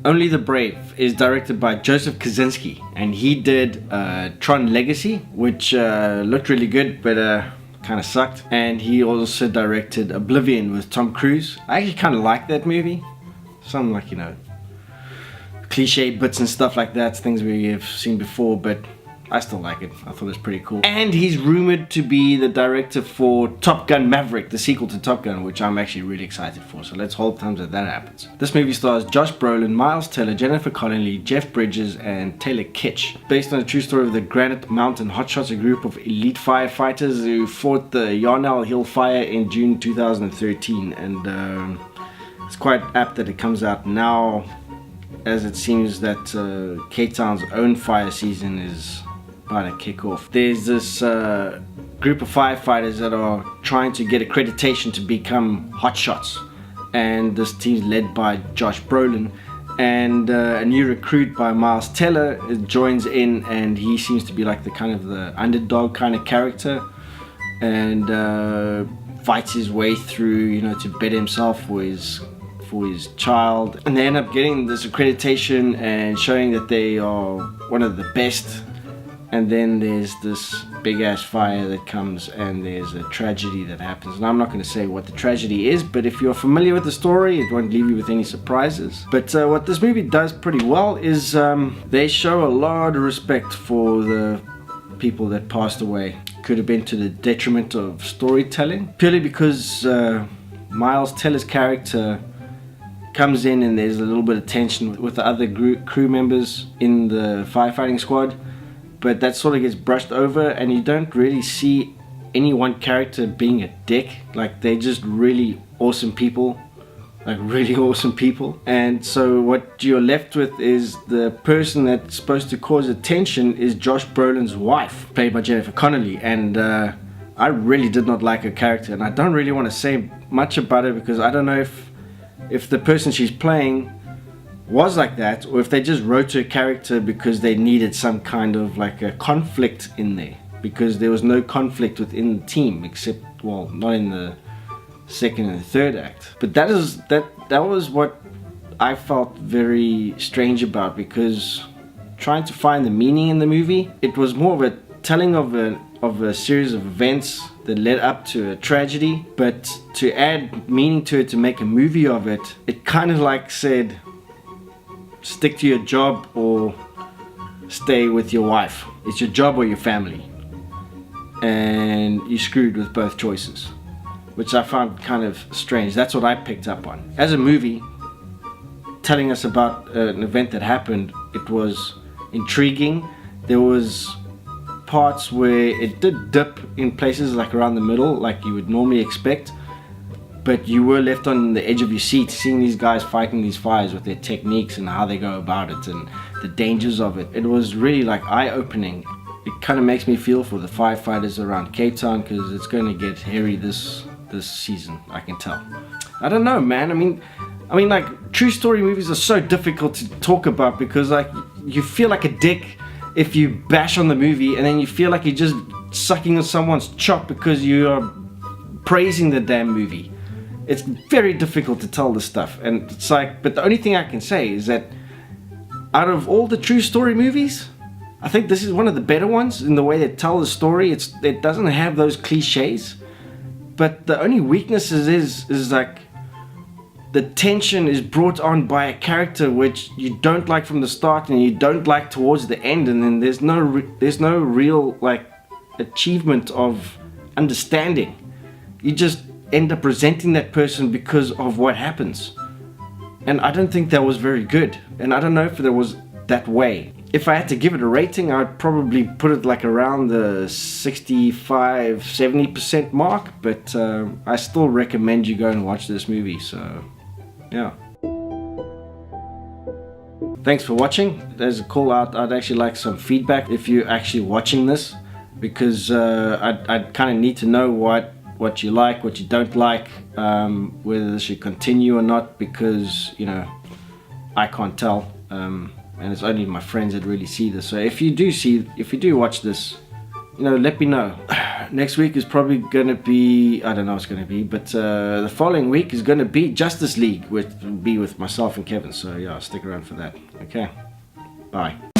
Only the Brave is directed by Joseph Kosinski, and he did Tron Legacy, which looked really good, but kind of sucked. And he also directed Oblivion with Tom Cruise. I actually kind of like that movie. Some, like, you know, cliche bits and stuff like that, things we have seen before, but I still like it. I thought it was pretty cool. And he's rumored to be the director for Top Gun Maverick, the sequel to Top Gun, which I'm actually really excited for. So let's hold thumbs that that happens. This movie stars Josh Brolin, Miles Teller, Jennifer Connelly, Jeff Bridges, and Taylor Kitsch. Based on a true story of the Granite Mountain Hotshots, a group of elite firefighters who fought the Yarnell Hill fire in June 2013. And it's quite apt that it comes out now, as it seems that K-Town's own fire season is about to kick off. There's this group of firefighters that are trying to get accreditation to become hotshots, and this team's led by Josh Brolin, and a new recruit by Miles Teller joins in, and he seems to be like the kind of the underdog kind of character, and fights his way through, you know, to better himself for his child, and they end up getting this accreditation and showing that they are one of the best. And then there's this big ass fire that comes, and there's a tragedy that happens. And I'm not going to say what the tragedy is, but if you're familiar with the story, it won't leave you with any surprises. But what this movie does pretty well is they show a lot of respect for the people that passed away. Could have been to the detriment of storytelling, purely because Miles Teller's character comes in and there's a little bit of tension with the other crew members in the firefighting squad. But that sort of gets brushed over, and you don't really see any one character being a dick. Like, they're just really awesome people. Like, really awesome people. And so what you're left with is the person that's supposed to cause attention is Josh Brolin's wife, played by Jennifer Connelly. And I really did not like her character, and I don't really want to say much about her because I don't know if the person she's playing was like that, or if they just wrote her character because they needed some kind of like a conflict in there, because there was no conflict within the team, except, well, not in the second and third act. But that was what I felt very strange about, because trying to find the meaning in the movie, it was more of a telling of a series of events that led up to a tragedy, but to add meaning to it, to make a movie of it, it kind of like said, stick to your job or stay with your wife. It's your job or your family. And you screwed with both choices, which I found kind of strange. That's what I picked up on. As a movie, telling us about an event that happened, it was intriguing. There was parts where it did dip in places like around the middle, like you would normally expect, but you were left on the edge of your seat seeing these guys fighting these fires with their techniques and how they go about it and the dangers of it. It was really like eye-opening. It kind of makes me feel for the firefighters around Cape Town, because it's going to get hairy this season, I can tell. I don't know, man. I mean like, true story movies are so difficult to talk about, because like, you feel like a dick if you bash on the movie, and then you feel like you're just sucking on someone's chop because you are praising the damn movie. It's very difficult to tell this stuff, and it's like, but the only thing I can say is that out of all the true story movies, I think this is one of the better ones in the way they tell the story. It doesn't have those cliches, but the only weaknesses is like the tension is brought on by a character which you don't like from the start and you don't like towards the end, and then there's no real like achievement of understanding. You just end up resenting that person because of what happens, and I don't think that was very good, and I don't know if there was that way. If I had to give it a rating, I'd probably put it like around the 65-70% mark, but I still recommend you go and watch this movie. So yeah, thanks for watching. There's a call out, I'd actually like some feedback if you're actually watching this, because I'd kind of need to know what you like, what you don't like, whether this should continue or not, because, you know, I can't tell, and it's only my friends that really see this. So if you do watch this, let me know. Next week is probably going to be, I don't know what it's going to be, but the following week is going to be Justice League, which will be with myself and Kevin. So yeah, stick around for that. Okay, bye.